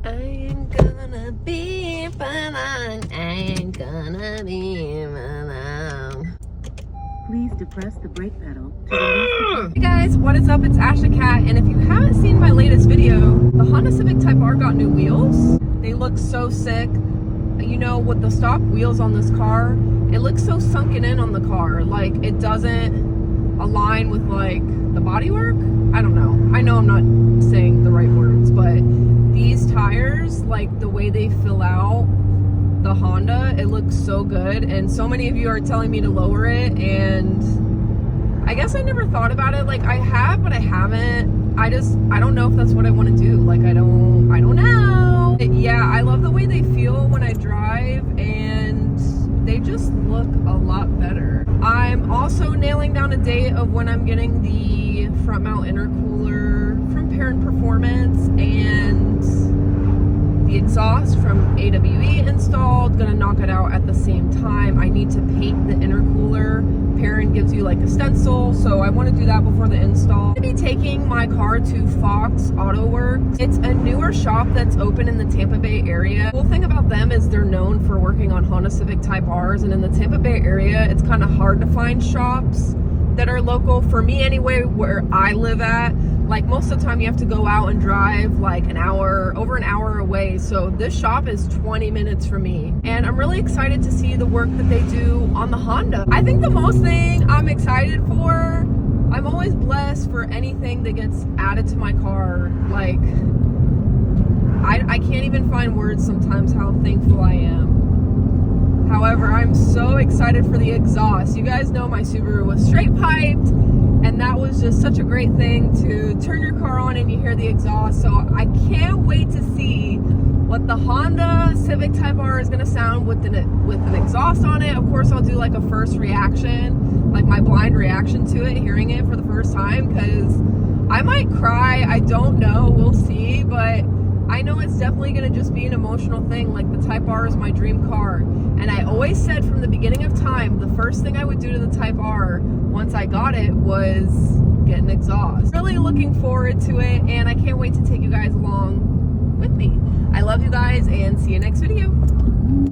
I ain't gonna be fine. I ain't gonna be fine. Please depress the brake pedal to release the... Hey guys, what is up? It's Ashley Cat, and if you haven't seen my latest video, the Honda Civic Type R got new wheels. They look so sick. You know, with the stock wheels on this car, it looks so sunken in on the car. Like, it doesn't align with, like, the bodywork. I don't know. I know I'm not saying the right words, but these tires, like, the way they fill out the Honda, it looks so good. And so many of you are telling me to lower it, and I guess I never thought about it. Like, I have, but I haven't. I don't know if that's what I want to do. Like, I don't know. Yeah, I love the way they feel when I drive, and they just look a lot better. I'm also nailing down a date of when I'm getting the front mount intercooler from Parent Performance and the exhaust from AWE installed. Gonna knock it out at the same time. I need to paint the intercooler. Parent gives you like a stencil, so I want to do that before the install. I'm gonna be taking my car to Fox Auto Works. It's a newer shop that's open in the Tampa Bay area. The cool thing about them is they're known for working on Honda Civic Type Rs, and in the Tampa Bay area, it's kind of hard to find shops that are local. For me anyway, where I live at, like, most of the time you have to go out and drive like over an hour away. So this shop is 20 minutes from me. And I'm really excited to see the work that they do on the Honda. I think the most thing I'm excited for, I'm always blessed for anything that gets added to my car. Like, I can't even find words sometimes how thankful I am. However, I'm so excited for the exhaust. You guys know my Subaru was straight piped, and that was just such a great thing to turn your car on and you hear the exhaust. So I can't wait to see what the Honda Civic Type R is gonna sound with an exhaust on it. Of course, I'll do like a first reaction, like my blind reaction to it, hearing it for the first time, because I might cry. I don't know, we'll see, but I know it's definitely gonna just be an emotional thing. Like, the Type R is my dream car. And I always said from the beginning of time, the first thing I would do to the Type R once I got it was get an exhaust. Really looking forward to it, and I can't wait to take you guys along with me. I love you guys, and see you next video.